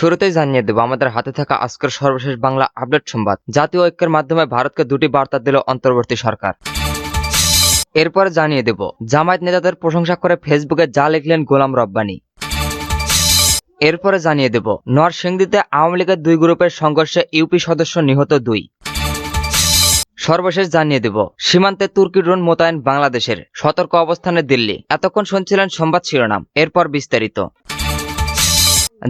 শুরুতেই জানিয়ে দেব আমাদের হাতে থাকা আজকের সর্বশেষ বাংলা আপডেট সংবাদ। জাতীয় ঐক্যের মাধ্যমে ভারতকে দুটি বার্তা দিল অন্তর্বর্তী সরকার। এরপর জানিয়ে দেব জামায়াত নেতাদের প্রশংসা করে ফেসবুকে যা লিখলেন গোলাম রব্বানী। এরপরে জানিয়ে দেব নরসিংদীতে আওয়ামী লীগের দুই গ্রুপের সংঘর্ষে ইউপি সদস্য নিহত 2। সর্বশেষ জানিয়ে দেব সীমান্তে তুর্কি ড্রোন মোতায়েন বাংলাদেশের, সতর্ক অবস্থানে দিল্লি। এতক্ষণ শুনছিলেন সংবাদ শিরোনাম, এরপর বিস্তারিত।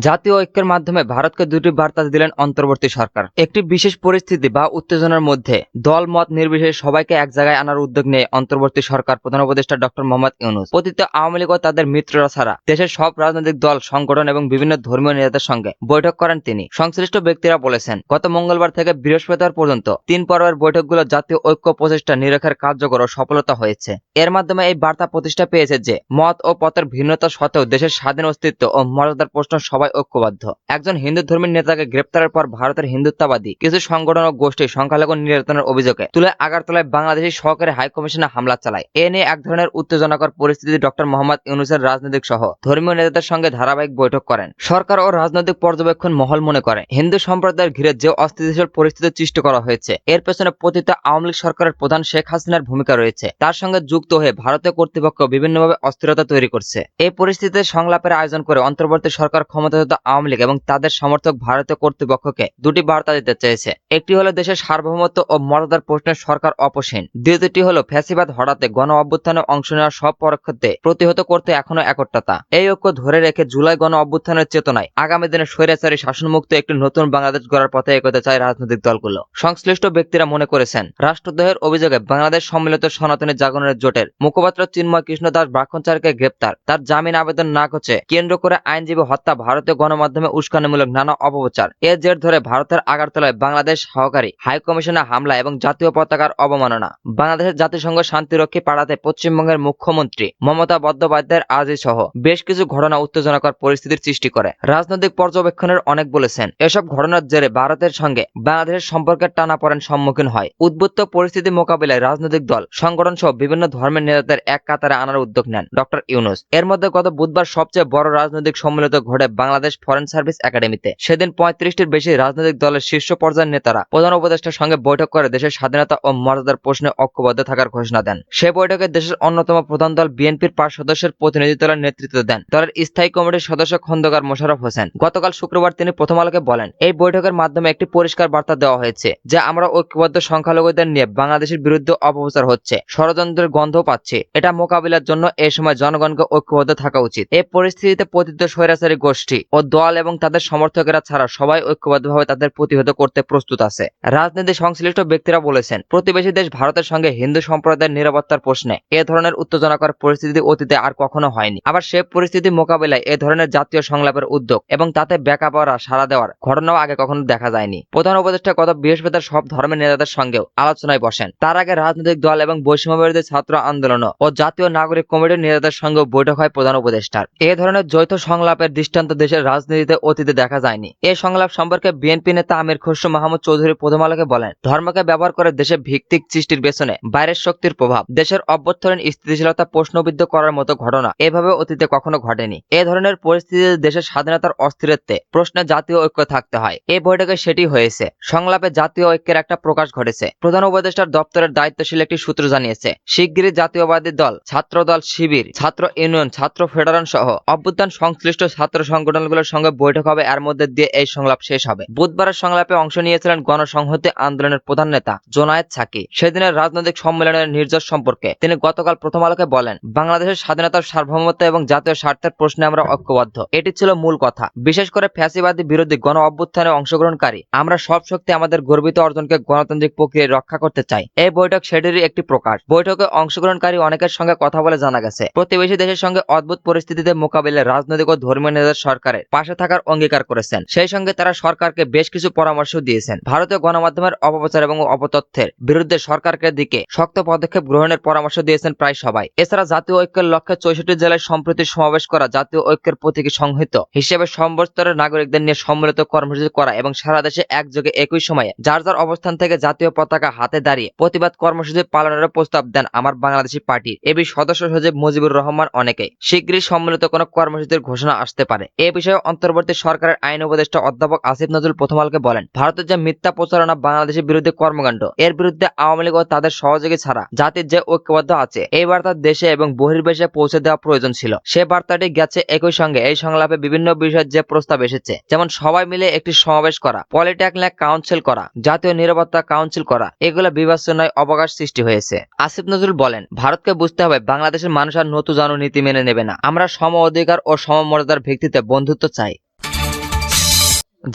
জাতীয় ঐক্যের মাধ্যমে ভারতকে দুটি বার্তা দিলেন অন্তর্বর্তী সরকার। একটি বিশেষ পরিস্থিতি বা উত্তেজনার মধ্যে দল মত নির্বিশেষে সবাইকে এক জায়গায় আনার উদ্যোগ নিয়ে অন্তর্বর্তী সরকার প্রধান উপদেষ্টা ডক্টর মোহাম্মদ ইউনূস পতিত আওয়ামী লীগ ও তাদের মিত্ররা ছাড়া দেশের সব রাজনৈতিক দল, সংগঠন এবং বিভিন্ন ধর্মীয় নেতাদের সঙ্গে বৈঠক করেন তিনি। সংশ্লিষ্ট ব্যক্তিরা বলেছেন, গত মঙ্গলবার থেকে বৃহস্পতিবার পর্যন্ত 3 পর্বের বৈঠকগুলো জাতীয় ঐক্য প্রচেষ্টা নিরীক্ষার কার্যকর ও সফলতা হয়েছে। এর মাধ্যমে এই বার্তা প্রতিষ্ঠা পেয়েছে যে মত ও পথের ভিন্নতা সত্ত্বেও দেশের স্বাধীন অস্তিত্ব ও মর্যাদার প্রশ্ন সবাই ঐক্যবদ্ধ। একজন হিন্দু ধর্মীয় নেতাকে গ্রেপ্তারের পর ভারতের হিন্দুত্ববাদী কিছু সংগঠন ও গোষ্ঠী সংখ্যালঘু নির্যাতনের অভিযোগে তুলে আগরতলায় বাংলাদেশি সহকারী হাইকমিশনে হামলা চালায়। এ নিয়ে এক ধরনের উত্তেজনাকর পরিস্থিতি ডক্টর মোহাম্মদ ইউনূসের রাজনৈতিক সহ ধর্মীয় নেতাদের সঙ্গে ধারাবাহিক বৈঠক করেন। সরকার ও রাজনৈতিক পর্যবেক্ষণ মহল মনে করে হিন্দু সম্প্রদায়ের ঘিরে যে অস্থিতিশীল পরিস্থিতি সৃষ্টি করা হয়েছে এর পেছনে পতিত আওয়ামী লীগ সরকারের প্রধান শেখ হাসিনার ভূমিকা রয়েছে। তার সঙ্গে যুক্ত হয়ে ভারতীয় কর্তৃপক্ষ বিভিন্নভাবে অস্থিরতা তৈরি করছে। এই পরিস্থিতিতে সংলাপের আয়োজন করে অন্তর্বর্তী সরকার ক্ষমতাচ্যুত আওয়ামী লীগ এবং তাদের সমর্থক ভারতীয় কর্তৃপক্ষকে দুটি বার্তা দিতে চেয়েছে। একটি হলো দেশের সার্বভৌমত্ব ও মর্যাদার প্রশ্নে সরকার অপসীন। দ্বিতীয়টি হলো ফ্যাসিবাদ হঠাতে গণ অভ্যুত্থানে অংশ নেওয়ার সব পরক্ষতে প্রতিহত করতে এখনো একট্টতা। এই ঐক্য ধরে রেখে জুলাই গণ অভ্যুত্থানের চেতনায় আগামী দিনে স্বৈরাচারী শাসনমুক্ত একটি নতুন বাংলাদেশ গড়ার পথে এগোতে চায় রাজনৈতিক দলগুলো। সংশ্লিষ্ট ব্যক্তিরা মনে করেছেন, রাষ্ট্রদ্রোহের অভিযোগে বাংলাদেশ সম্মিলিত সনাতনী জাগরণের জোটের মুখপাত্র চিন্ময় কৃষ্ণ দাস ব্রাহ্মণচারীকে গ্রেপ্তার, তার জামিন আবেদন না করছে কেন্দ্র করে আইনজীবী হত্যা, ভারতীয় গণমাধ্যমে উস্কানিমূলক নানা অপপ্রচার, এর জের ধরে ভারতের আগরতলায় বাংলাদেশ সহকারী হাইকমিশনে হামলা এবং জাতীয় পতাকার অবমাননা। বাংলাদেশের জাতিসংঘ শান্তিরক্ষী পাড়াতে পশ্চিমবঙ্গের মুখ্যমন্ত্রী মমতা বন্দ্যোপাধ্যায়ের আর্জি সহ বেশ কিছু ঘটনা উত্তেজনাকর পরিস্থিতির সৃষ্টি করে। রাজনৈতিক পর্যবেক্ষণের অনেক বলেছেন, এসব ঘটনার জেরে ভারতের সঙ্গে বাংলাদেশের সম্পর্কের টানাপোড়েন সম্মুখীন হয়। উদ্বুদ্ধ পরিস্থিতি মোকাবিলায় রাজনৈতিক দল, সংগঠন সহ বিভিন্ন ধর্মের নেতাদের এক কাতারে আনার উদ্যোগ নেন ডক্টর ইউনূস। এর মধ্যে গত বুধবার সবচেয়ে বড় রাজনৈতিক সম্মিলিত ঘটে বাংলাদেশ ফরেন সার্ভিস একাডেমিতে। সেদিন 35টির বেশি রাজনৈতিক দলের শীর্ষ পর্যায়ের নেতারা প্রধান উপদেষ্টার সঙ্গে বৈঠক করে দেশের স্বাধীনতা ও মর্যাদার প্রশ্নে ঐক্যবদ্ধ থাকার ঘোষণা দেন। সে বৈঠকে দেশের অন্যতম প্রধান দল বিএনপির 5 সদস্যের প্রতিনিধি দলের নেতৃত্ব দেন দলের স্থায়ী কমিটির সদস্য খন্দকার মোশাররফ হোসেন। গতকাল শুক্রবার তিনি প্রথম আলোকে বলেন, এই বৈঠকের মাধ্যমে একটি পরিষ্কার বার্তা দেওয়া হয়েছে যে আমরা ঐক্যবদ্ধ সংখ্যালঘুদের নিয়ে বাংলাদেশের বিরুদ্ধে অপপ্রচার হচ্ছে, ষড়যন্ত্রের গন্ধ পাচ্ছে। এটা মোকাবিলার জন্য এই সময় জনগণকে ঐক্যবদ্ধ থাকা উচিত। এই পরিস্থিতিতে পতিত স্বৈরাচারী গোষ্ঠী ও দল এবং তাদের সমর্থকেরা ছাড়া সবাই ঐক্যবদ্ধভাবে তাদের প্রতিহত করতে প্রস্তুত আছে। রাজনীতি সংশ্লিষ্ট ব্যক্তিরা বলেছেন, প্রতিবেশী দেশ ভারতের সঙ্গে হিন্দু সম্প্রদায়ের নিরাপত্তার প্রশ্নে এ ধরনের উত্তেজনাকর পরিস্থিতি অতীতে আর কখনো হয়নি। আবার সে পরিস্থিতি মোকাবিলায় এ ধরনের জাতীয় সংলাপের উদ্যোগ এবং তাতে ব্যাকআপ করা সাড়া দেওয়ার ঘটনাও আগে কখনো দেখা যায়নি। প্রধান উপদেষ্টা গত বৃহস্পতিবার সব ধর্মের নেতাদের সঙ্গেও আলোচনায় বসেন। তার আগে রাজনৈতিক দল এবং বৈষম্যবিরোধী ছাত্র আন্দোলন ও জাতীয় নাগরিক কমিটির নেতাদের সঙ্গেও বৈঠক হয় প্রধান উপদেষ্টার। এ ধরনের যৌথ সংলাপের দৃষ্টান্ত দেশের রাজনীতিতে অতীতে দেখা যায়নি। এই সংলাপ সম্পর্কে বিএনপি নেতা আমির খসরু মাহমুদ চৌধুরী প্রথম আলোকে বলেন, ধর্মকে ব্যবহার করে দেশে ভিত্তিক সৃষ্টির পেছনে বাইরের শক্তির প্রভাব, দেশের অভ্যন্তরীণ স্থিতিশীলতা প্রশ্নবিদ্ধ করার মতো ঘটনা এভাবে অতীতে কখনো ঘটেনি। এ ধরনের পরিস্থিতিতে দেশের স্বাধীনতার অস্থিরত্বে প্রশ্নে জাতীয় ঐক্য থাকতে হয়। এই বৈঠকে সেটি হয়েছে। সংলাপে জাতীয় ঐক্যের একটা প্রকাশ ঘটেছে। প্রধান উপদেষ্টার দপ্তরের দায়িত্বশীল একটি সূত্র জানিয়েছে, শিগগিরই জাতীয়বাদী দল, ছাত্র দল, শিবির, ছাত্র ইউনিয়ন, ছাত্র ফেডারেশন সহ অভ্যুত্থান সংশ্লিষ্ট ছাত্র সংগঠনগুলোর সঙ্গে বৈঠক হবে। এর মধ্যে দিয়ে এই সংলাপ শেষ হবে। বুধবারের সংলাপে অংশ নিয়েছিলেন গণসংহতি আন্দোলনের প্রধান নেতা জোনায়েদ সাকি। সেদিনের রাজনৈতিক সম্মেলনের নির্যাস সম্পর্কে তিনি গতকাল প্রথম আলোকে বলেন, বাংলাদেশের স্বাধীনতার সার্বভৌমত্ব এবং জাতীয় স্বার্থের প্রশ্নে আমরা ঐক্যবদ্ধ। এটি ছিল মূল কথা। বিশেষ করে ফ্যাসিবাদী বিরোধী গণ অভ্যুত্থানে অংশগ্রহণকারী আমরা সব শক্তি আমাদের গর্বিত অর্জনকে গণতান্ত্রিক প্রক্রিয়ায় রক্ষা করতে চাই। এই বৈঠক সেটিরই একটি প্রকাশ। বৈঠকে অংশগ্রহণকারী অনেকের সঙ্গে কথা বলে জানা গেছে, প্রতিবেশী দেশের সঙ্গে অদ্ভুত পরিস্থিতিতে মোকাবিলায় রাজনৈতিক ও ধর্মীয় নেতাদের সরকারের পাশে থাকার অঙ্গীকার করেছেন। সেই সঙ্গে তারা সরকারকে বেশ কিছু পরামর্শ দিয়েছেন। ভারতীয় গণমাধ্যমের অপপ্রচার এবং অপতথ্যের বিরুদ্ধে সরকারকে দিকে শক্ত পদক্ষেপ গ্রহণের পরামর্শ দিয়েছেন প্রায় সবাই। এছাড়া জাতীয় ঐক্যের লক্ষ্যে 64 জেলায় সম্প্রতি সমাবেশ করা, জাতীয় ঐক্যের প্রতীকী সংহিত হিসেবে সর্বস্তরের নাগরিকদের নিয়ে সম্মিলিত কর্মসূচি করা এবং সারা দেশে একযোগে একই সময়ে যার যার অবস্থান থেকে জাতীয় পতাকা হাতে দাঁড়িয়ে প্রতিবাদ কর্মসূচি পালনের প্রস্তাব দেন আমার বাংলাদেশি পার্টির এবি সদস্য সচিব মুজিবুর রহমান। অনেকেই শিগগিরই সম্মিলিত কোনো কর্মসূচির ঘোষণা আসতে পারে। এ এই বিষয়ে অন্তর্বর্তী সরকারের আইন উপদেষ্টা অধ্যাপক আসিফ নজরুল প্রথম আলোকে বলেন, ভারতের যে মিথ্যা প্রচারণা বাংলাদেশের বিরুদ্ধে কর্মকাণ্ড, এর বিরুদ্ধে আওয়ামী লীগ ও তাদের সহযোগী ছাড়া জাতির যে ঐক্যবদ্ধ আছে, এই বার্তা দেশে এবং বহির্বিশ্বে পৌঁছে দেওয়া প্রয়োজন ছিল। সে বার্তাটি গেছে। একই সঙ্গে এই সংলাপে বিভিন্ন বিষয়ের যে প্রস্তাব এসেছে, যেমন সবাই মিলে একটি সমাবেশ করা, পলিটেকনিক কাউন্সিল করা, জাতীয় নিরাপত্তা কাউন্সিল করা, এগুলো বিবেচনায় অবকাশ সৃষ্টি হয়েছে। আসিফ নজরুল বলেন, ভারতকে বুঝতে হবে বাংলাদেশের মানুষ আর নতুন নীতি মেনে নেবে না। আমরা সম অধিকার ও সমমর্যাদার ভিত্তিতে বন্ধুত্ব চাই।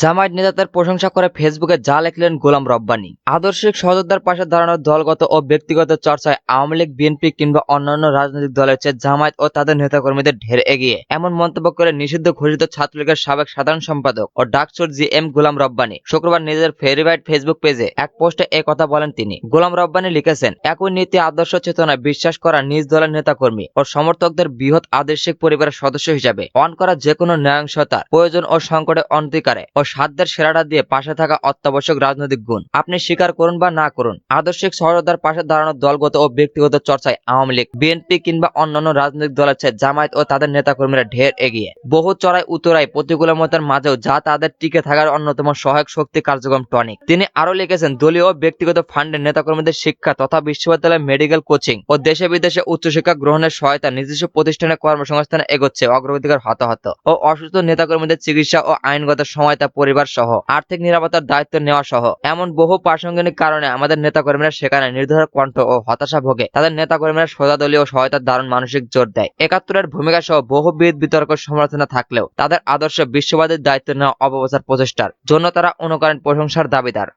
জামায়াত নেতাদের প্রশংসা করে ফেসবুকে যা লিখলেন গোলাম রব্বানী। আদর্শিক সহযোদ্ধার পাশে দাঁড়ানোর দলগত ও ব্যক্তিগত চর্চায় আওয়ামী লীগ, বিএনপি কিংবা অন্যান্য রাজনৈতিক দলের চেয়ে জামায়াত ও তাদের নেতাকর্মীদের ঢের এগিয়ে, এমন মন্তব্য করে নিষিদ্ধ ঘোষিত ছাত্রলীগের সাবেক সাধারণ সম্পাদক ও ডাকসুর GM গোলাম রব্বানী শুক্রবার নিজের ভেরিফাইড ফেসবুক পেজে এক পোস্টে এ কথা বলেন তিনি। গোলাম রব্বানী লিখেছেন, একই নীতি আদর্শ চেতনায় বিশ্বাস করা নিজ দলের নেতাকর্মী ও সমর্থকদের বৃহৎ আদর্শিক পরিবারের সদস্য হিসাবে অন করা যেকোনো ন্যায়সঙ্গতার প্রয়োজন ও সংকটে অন্তিকারে ও সাধ্যের সেরাটা দিয়ে পাশে থাকা অত্যাবশ্যক রাজনৈতিক গুণ। আপনি স্বীকার করুন বা না করুন, আদর্শিক সহযোদ্ধার পাশে দাঁড়ানোর দলগত ও ব্যক্তিগত চর্চায় আওয়ামী লীগ, বিএনপি কিংবা অন্যান্য রাজনৈতিক দলের চেয়ে জামায়াত ও তাদের নেতাকর্মীরা ঢের এগিয়ে। বহু চড়াই উতরাই প্রতিকূলতার মাঝেও যা তাদের টিকে থাকার অন্যতম সহায়ক শক্তি কার্যক্রম টনিক। তিনি আরো লিখেছেন, দলীয় ও ব্যক্তিগত ফান্ডে নেতাকর্মীদের শিক্ষা তথা বিশ্ববিদ্যালয়, মেডিকেল কোচিং ও দেশে বিদেশে উচ্চশিক্ষা গ্রহণের সহায়তা, নিজস্ব প্রতিষ্ঠানে কর্মসংস্থানে এগোচ্ছে অগ্রাধিকার হতাহত ও অসুস্থ নেতাকর্মীদের চিকিৎসা ও আইনগত সহায়তা, পরিবার সহ আর্থিক নিরাপত্তার দায়িত্ব নেওয়া সহ এমন বহু প্রাসঙ্গিক কারণে আমাদের নেতাকর্মীরা সেখানে নির্ধারক কণ্ঠ ও হতাশা ভোগে তাদের নেতাকর্মীরা সোজা দলীয় সহায়তার দারুণ মানসিক জোর দেয়। ৭১-এর ভূমিকা সহ বহুবিধ বিতর্ক সমালোচনা থাকলেও তাদের আদর্শ বিশ্ববাদের দায়িত্ব নেওয়া অপপ্রচার প্রচেষ্টার জন্য তারা অনুকরণ প্রশংসার দাবিদার।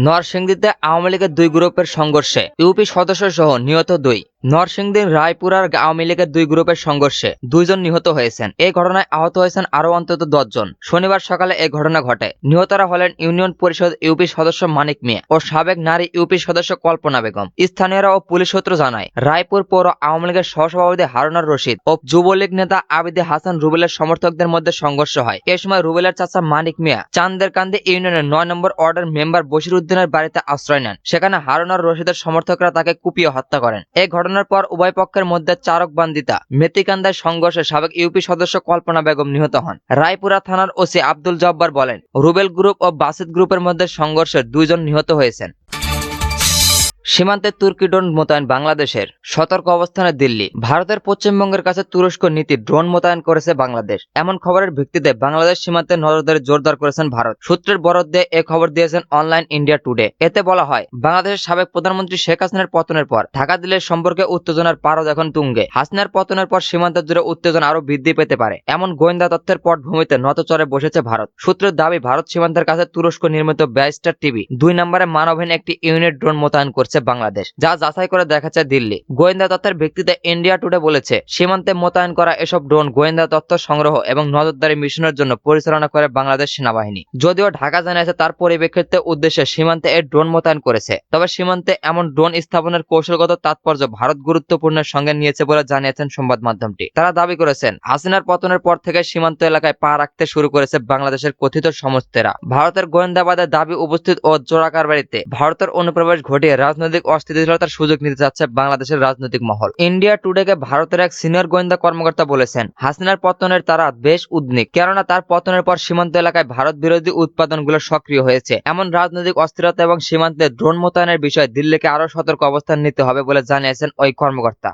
নরসিংদীতে আওয়ামী লীগের দুই গ্রুপের সংঘর্ষে ইউপি সদস্য সহ নিহত 2। নরসিংদীর রায়পুরার আওয়ামী লীগের দুই গ্রুপের সংঘর্ষে 2 জন নিহত হয়েছেন। এই ঘটনায় আহত হয়েছেন আরো অন্তত 10 জন। শনিবার সকালে এই ঘটনা ঘটে। নিহতরা হলেন ইউনিয়ন পরিষদ ইউপি সদস্য মানিক মিয়া ও সাবেক নারী ইউপি সদস্য কল্পনা বেগম। স্থানীয়রা ও পুলিশ সূত্র জানায়, রায়পুর পৌর আওয়ামী লীগের সহসভাপতি হারুনার রশিদ ও যুবলীগ নেতা আবিদে হাসান রুবেলের সমর্থকদের মধ্যে সংঘর্ষ হয়। এ সময় রুবেলের চাচা মানিক মিয়া চান্দেরকান্দি ইউনিয়নের 9 নম্বর ওয়ার্ডের মেম্বার বশির উদ্দিনের বাড়িতে আশ্রয় নেন। সেখানে হারুনার রশিদের সমর্থকরা তাকে কুপিয়ে হত্যা করেন। এই ঘটনার পর উভয় পক্ষের মধ্যে চারকবান্দিতা মেতিকান্দায় সংঘর্ষে সাবেক ইউপি সদস্য কল্পনা বেগম নিহত হন। রায়পুরা থানার ওসি আব্দুল জব্বার বলেন, রুবেল গ্রুপ ও বাসিত গ্রুপের মধ্যে সংঘর্ষে 2 জন নিহত হয়েছেন। সীমান্তে তুর্কি ড্রোন মোতায়েন বাংলাদেশের, সতর্ক অবস্থানে দিল্লি। ভারতের পশ্চিমবঙ্গের কাছে তুরস্ক নীতি ড্রোন মোতায়েন করেছে বাংলাদেশ। এমন খবরের ভিত্তিতে বাংলাদেশ সীমান্তে নজরদারি জোরদার করেছেন ভারত। সূত্রের বরাত দিয়ে এ খবর দিয়েছেন অনলাইন ইন্ডিয়া টুডে। এতে বলা হয়, বাংলাদেশের সাবেক প্রধানমন্ত্রী শেখ হাসিনার পতনের পর ঢাকা দিল্লির সম্পর্কে উত্তেজনার পারদ এখন তুঙ্গে। হাসিনার পতনের পর সীমান্ত জুড়ে উত্তেজনা আরো বৃদ্ধি পেতে পারে, এমন গোয়েন্দা তথ্যের পটভূমিতে নতচরে বসেছে ভারত। সূত্রের দাবি, ভারত সীমান্তের কাছে তুরস্ক নির্মিত ব্যারিস্টার টিভি 2 নম্বরে মানবহীন একটি ইউনিট ড্রোন মোতায়েন করছে বাংলাদেশ, যা যাচাই করে দেখাচ্ছে দিল্লি। গোয়েন্দা তথ্যের ভিত্তিতে ইন্ডিয়া টুডে বলেছে, সীমান্তে মোতায়েন করা এসব ড্রোন গোয়েন্দা তথ্য সংগ্রহ এবং নজরদারি মিশনের জন্য পরিচালনা করে বাংলাদেশ সেনাবাহিনী। যদিও ঢাকা জানিয়েছে তার পরিপ্রেক্ষিতে উদ্দেশ্যে সীমান্তে এই ড্রোন মোতায়েন করেছে, তবে সীমান্তে এমন ড্রোন স্থাপনের কৌশলগত তাৎপর্য ভারত গুরুত্বপূর্ণের সঙ্গে নিয়েছে বলে জানিয়েছেন সংবাদ মাধ্যমটি। তারা দাবি করেছেন, হাসিনার পতনের পর থেকে সীমান্ত এলাকায় পা রাখতে শুরু করেছে বাংলাদেশের কথিত সমস্তেরা। ভারতের গোয়েন্দাবাদের দাবি, উপস্থিত ও জোড়াকারবারিতে ভারতের অনুপ্রবেশ ঘটিয়ে রাজনৈতিক অস্থিতিশীলতার সুযোগ নিতে যাচ্ছে বাংলাদেশের রাজনৈতিক মহল। ইন্ডিয়া টুডেকে ভারতের এক সিনিয়র গোয়েন্দা কর্মকর্তা বলেছেন, হাসিনার পতনের তারা বেশ উদ্বিগ্ন, কেননা তার পতনের পর সীমান্ত এলাকায় ভারত বিরোধী উৎপাদনগুলো সক্রিয় হয়েছে। এমন রাজনৈতিক অস্থিরতা এবং সীমান্তে ড্রোন মোতায়েনের বিষয়ে দিল্লিকে আরো সতর্ক অবস্থান নিতে হবে বলে জানিয়েছেন ওই কর্মকর্তা।